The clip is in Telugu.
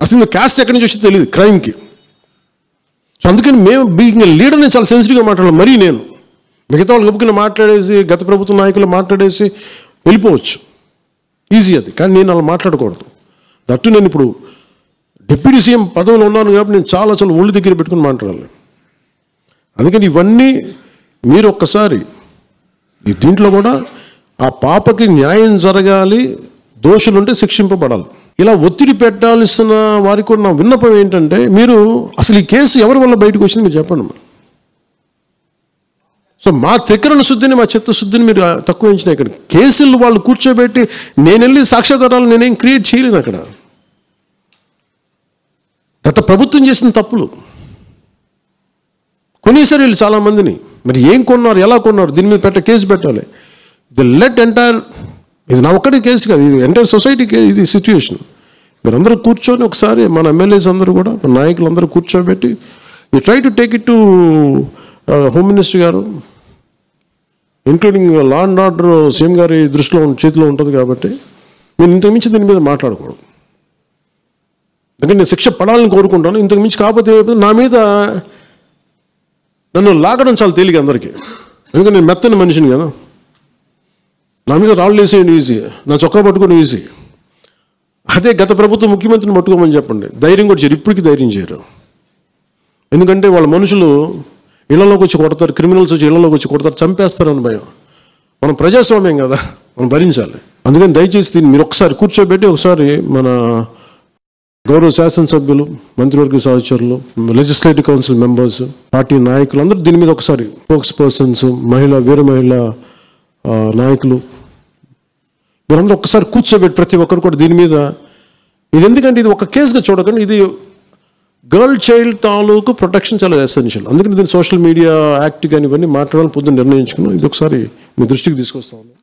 అసలు క్యాస్ట్ ఎక్కడి నుంచి వచ్చి తెలియదు క్రైమ్కి. సో అందుకని మేము బీయింగ్ లీడర్ని చాలా సెన్సిటివ్గా మాట్లాడాలి. మరీ నేను మిగతా వాళ్ళు గబుకుని మాట్లాడేసి గత ప్రభుత్వ నాయకులు మాట్లాడేసి వెళ్ళిపోవచ్చు, ఈజీ అది. కానీ నేను అలా మాట్లాడకూడదు. దట్టు నేను ఇప్పుడు డిప్యూటీ సీఎం పదవిలో ఉన్నాను కాబట్టి నేను చాలా ఒళ్ళు దగ్గర పెట్టుకుని మాట్లాడాలి. అందుకని ఇవన్నీ మీరు ఒక్కసారి దీంట్లో కూడా ఆ పాపకి న్యాయం జరగాలి, దోషులుంటే శిక్షింపబడాలి. ఇలా ఒత్తిడి పెట్టాల్సిన వారికి కూడా నా విన్నపం ఏంటంటే, మీరు అసలు ఈ కేసు ఎవరి వల్ల బయటకు వచ్చింది మీరు చెప్పండి. సో మా త్రికరణ శుద్ధిని, మా చిత్తశుద్ధిని మీరు తక్కువ ఎంచినా. ఇక్కడ కేసులు వాళ్ళు కూర్చోబెట్టి నేను వెళ్ళి సాక్ష్యాధారాలు నేనేం క్రియేట్ చేయలేను. అక్కడ గత ప్రభుత్వం చేసిన తప్పులు కొనేసారు వీళ్ళు చాలామందిని. మరి ఏం కొన్నారు, ఎలా కొన్నారు, దీని మీద కేసు పెట్టాలి. ఇది లెట్ ఎంటైర్, ఇది నా ఒక్కటి కేసు కాదు, ఇది ఎంటైర్ సొసైటీకి ఇది సిచ్యువేషన్. మీరందరూ కూర్చొని ఒకసారి మన ఎమ్మెల్యేస్ అందరూ కూడా, మన నాయకులందరూ కూర్చోబెట్టి you try to take it to home minister గారు, including law and order CM గారి దృష్టిలో చేతిలో ఉంటుంది కాబట్టి నేను ఇంతకుమించి దీని మీద మాట్లాడకూడదు. అందుకని నేను శిక్ష పడాలని కోరుకుంటాను. ఇంతకుమించి కాకపోతే నా మీద నన్ను లాగడం చాలా తేలిక అందరికీ. ఎందుకంటే నేను మెత్తని మనిషిని కదా, నా మీద రాళ్ళు వేసేయండి ఈజీ, నా చొక్కా పట్టుకొని ఈజీ. అదే గత ప్రభుత్వ ముఖ్యమంత్రిని పట్టుకోమని చెప్పండి, ధైర్యం కూడా చేయరు, ఇప్పటికీ ధైర్యం చేయరు. ఎందుకంటే వాళ్ళ మనుషులు ఇళ్లలోకి వచ్చి కొడతారు, క్రిమినల్స్ వచ్చి ఇళ్లలోకి వచ్చి కొడతారు, చంపేస్తారని భయం. మనం ప్రజాస్వామ్యం కదా, మనం భరించాలి. అందుకని దయచేసి దీన్ని మీరు ఒకసారి కూర్చోబెట్టి ఒకసారి మన గౌరవ శాసనసభ్యులు, మంత్రివర్గ సహచరులు, లెజిస్లేటివ్ కౌన్సిల్ మెంబర్స్, పార్టీ నాయకులు అందరూ దీని మీద ఒకసారి, స్పోక్స్ పర్సన్స్, వీర మహిళా నాయకులు, మీరందరూ ఒక్కసారి కూర్చోబెట్టి ప్రతి ఒక్కరు కూడా దీని మీద, ఇది ఎందుకంటే ఇది ఒక కేసుగా చూడకండి, ఇది గర్ల్ చైల్డ్ తాలూకు ప్రొటెక్షన్ చాలా ఎసెన్షియల్. అందుకని దీన్ని సోషల్ మీడియా యాక్ట్ కానీ ఇవన్నీ మాట్లాడాలని పొద్దున్న నిర్ణయించుకున్నాం. ఇది ఒకసారి మీ దృష్టికి తీసుకొస్తా ఉన్నాను.